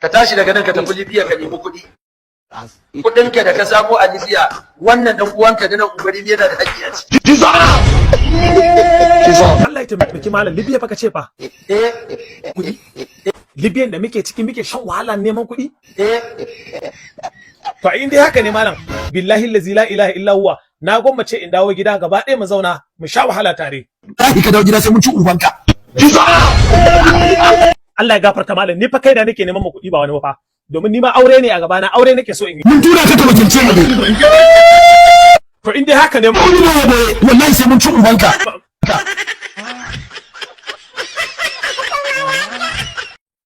ka tashi daga nan ka tafi Libya ka nemi kuɗi kuɗinka da ka samu a Libya wannan dan uwanka da nan ubari ne yana da haƙƙi a ciki Allah ya taimaki malam Libya fa ka ce fa kuɗi Libyan da muke ciki muke shan wahala neman kuɗi to in dai haka ne malam billahi la ilaha illa huwa na gwammace in dawo gida gaba ɗaya mu zauna mu sha wahala tare ka dawo gida sai mun ci ubanka Allah ya gafarta malam ni fa kai da nake neman mu kuɗi ba wani ba fa domin ni ma aure ne a gaba na aure nake so in yi mun tura ka ta wakilce mu to in dai haka ne wallahi sai mun ci ubanka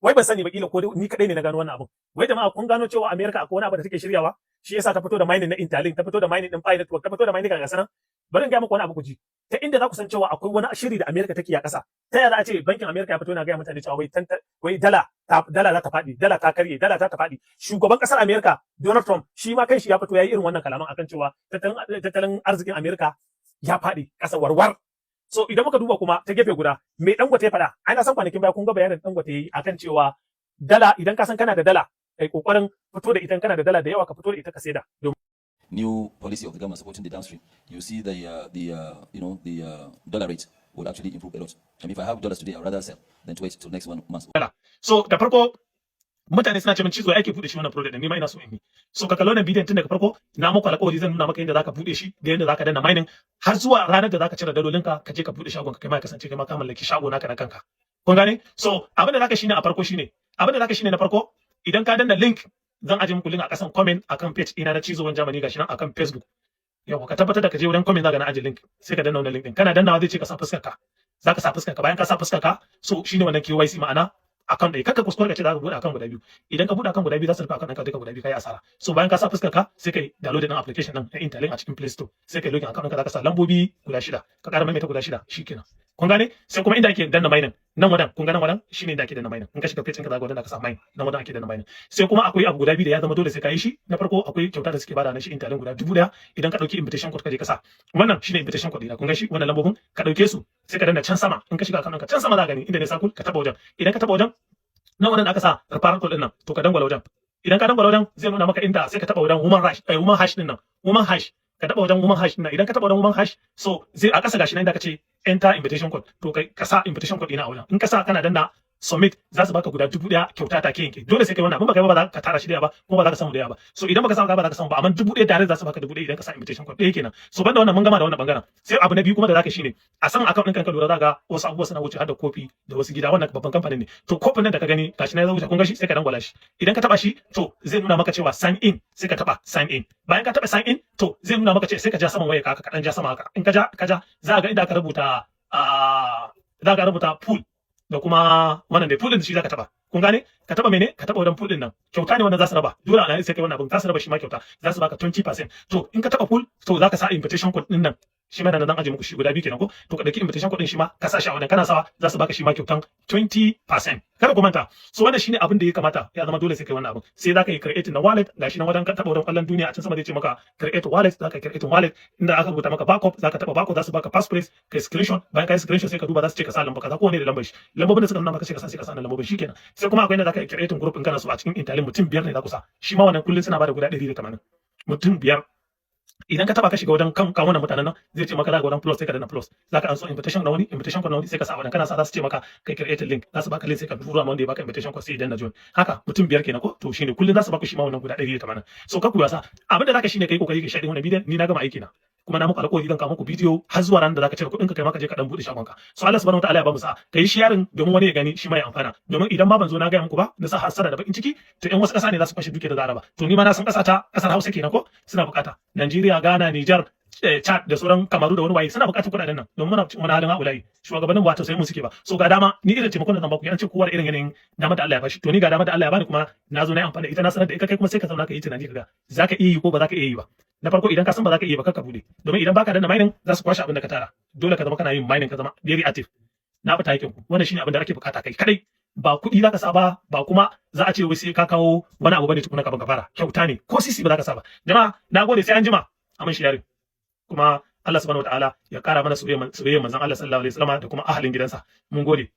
wai ban sani ba kila ko ni kadai ne na gano wannan abun wai jama'a kun gano cewa America akwai wani abu da take shiryawa shi yasa ta fito da mining na Interlink ta fito da mining din Pi network ta fito da mining ga sanan bari in ga muku wani abu ku ji ta inda za ku san cewa akwai wani shiri da America take a ƙasa ta yaya za a ce bankin America ya fito yana ga mutane cewa wai dala za ta faɗi dala ta karye dala ta faɗi shugaban ƙasar America Donald Trump shi ma kanshi ya fito yayi irin wannan kalaman akan cewa tattalin arzikin America ya faɗi ƙasa warwar so idan muka duba kuma ta gefe guda me Dangote ya faɗa ai na san kwanakin baya kun ga bayanin Dangote yayi akan cewa dala idan ka san kana da dala kai kokarin fito da ita kana da dala da yawa ka fito da ita ka saida new policy of the government supporting the downstream, you see the dollar rate will actually improve a lot. And if I have dollars today, I'd rather sell than to wait till next 1 month. So da farko mutane suna ce min cizo ake bude shi wannan project ni ma ina so in yi. So ka kallo wannan bidiyon tun daga farko na muku alƙawari zan nuna maka yadda zaka bude shi da yadda zaka danna mining har zuwa ranar da zaka cire dalolinka ka je ka bude shagon ka kai ma kasance kai ma ka mallaki shago naka na kanka. Kun gane? So abin da zaka shine a farko shine abin da zaka shine na farko idan ka danna link zan aje muku link a kasan comment akan page ina na cizo wan Germany gashi nan akan Facebook. Yau ka tabbatar da ka je wurin comment zaka na aje link sai ka danna wannan link din kana dannawa zai ce ka sa fuskar ka zaka sa fuskar ka bayan ka sa fuskar ka so shine wannan KYC ma'ana account ɗaya kanka kuskure ka ce zaka bude account guda biyu idan ka bude account guda biyu za su rufe account ɗinka duka guda biyu kai asara so bayan ka sa fuskar ka sai kai download din application din na Interlink a cikin Play Store sai kai login account ɗinka zaka sa lambobi guda 6 ka ƙara maimaita guda 6 shikenan kun gane sai kuma inda ake danna mining nan wadan kun ga nan wadan shine inda ake danna mining in ka shiga page ɗinka zaka wadan ka sa mining nan wadan ake danna mining sai kuma akwai abu guda biyu da ya zama dole sai ka yi shi na farko akwai kyauta da suke bada na shi Interlink guda 1000 idan ka dauki invitation code ka je ka sa wannan shine invitation code kun ga shi wannan lambobin ka dauke su sai ka danna can sama in ka shiga account ɗinka can sama za ka gani inda ne sakul ka taba wajen idan ka taba wajen nan wannan aka sa referral code din nan to ka dangwala wajen idan ka dangwala wajen zai nuna maka inda sai ka taba wajen woman hash din nan woman hash ka taba wajen woman hash din nan idan ka taba wajen woman hash so zai a kasa gashi nan inda ka ce enter invitation code to kai ka sa invitation code ina a wajen in ka sa kana danna submit za su baka guda 1000 kyauta take yanke dole sai kai wannan abin baka ba za ka tara shi da ba kuma ba za ka samu da ba so idan baka samu ba za ka samu ba amma 1000 tare za su baka 1000 idan ka sa invitation code ɗaya kenan so banda wannan mun gama da wannan bangaren sai abu na biyu kuma da zaka shine a san account ɗin ka lura zaka wasu abubuwa suna wuce har da kofi da wasu gida wannan babban kamfanin ne to kofin nan da ka gani gashi na ya wuce kun ga shi sai ka dangwala shi idan ka taba shi to zai nuna maka cewa sign in sai ka taba sign in bayan ka taba sign in to zai nuna maka sai ka ja saman wayar ka dan ja sama haka in ka ja za ga inda aka rubuta za ka rubuta pool da kuma wannan da pool din shi zaka taba kun gane ka taba mene ka taba wadan pool din nan kyauta ne wannan za su raba dole ana sai kai wannan abin za su raba shi ma kyauta za su baka 20% to in ka taba pool to zaka sa invitation code din nan shi ma da zan aje muku shi guda biyu kenan ko to ka dauki invitation code din shi ma ka sa shi a wannan kana sawa za su baka shi ma kyautan 20% kada ku manta so wannan shine abin da ya kamata ya zama dole sai kai wannan abin sai zaka yi create na wallet gashi nan wadan ka taba wadan kallon duniya a can sama zai ce maka create wallet zaka create wallet inda aka rubuta maka backup zaka taba backup za su baka passphrase kai screenshot bayan kai screenshot sai ka duba za su ce ka sa lamba kaza ko ne da lambar shi lambobin da suka nuna maka sai ka sa lambobin shikenan sai kuma akwai inda zaka create group in kana so a cikin Interlink mutum 5 ne za ku sa shi ma wannan kullun suna bada guda 180 mutum 5 idan ka taba ka shiga wajen kan wannan mutanen nan zai ce maka za ka wajen plus sai ka danna plus za ka anso invitation na wani invitation code na wani sai ka sa wajen kana sa za su ce maka kai create link za su baka link sai ka tura ma wanda ya baka invitation code sai idan na join haka mutum 5 kenan ko to shine kullun za su baka shi ma wannan guda 180 so ka ku wasa abin da zaka shine kai kokari ka share wannan bidiyon ni na gama aiki na kuma na muku alƙawari zan kawo muku bidiyo har zuwa ran da zaka cire kuɗin ka kai ma ka je ka dan bude shagon ka so Allah subhanahu wataala ya ba mu sa kai sharing domin wani ya gani shi ma ya amfana domin idan ma ban zo na ga muku ba na sa hasara da bakin ciki to in wasu ƙasa ne za su kwashe duke da zaraba to ni ma na san ƙasa ta ƙasar Hausa kenan ko suna bukata Najeriya Ghana Niger Chad da sauran Kamaru da wani waye suna bukatar kuɗaɗen nan domin muna cikin wani halin haulayi shugabannin ba ta sai mu suke ba so ga dama ni irin taimakon da zan baku yana ce kowa da irin yanayin damar da Allah ya bashi to ni ga damar da Allah ya bani kuma na zo na yi amfani da ita na sanar da ita kai kuma sai ka zauna ka yi tunani kaga zaka iya yi ko ba zaka iya yi ba na farko idan ka san ba zaka iya ba ka bude domin idan baka danna mining za su kwashe abin da ka tara dole ka zama kana yin mining ka zama very active na fita yakin ku wannan shine abin da ake bukata kai kadai ba kuɗi zaka sa ba ba kuma za a ce wai sai ka kawo wani abu bane tukuna ka fara kyauta ne ko sisi ba zaka sa ba jama'a nagode sai an jima amin shi yare kuma Allah subhanahu wataala ya kara mana soyayya manzon Allah sallallahu alaihi wasallam da kuma ahalin gidansa mun gode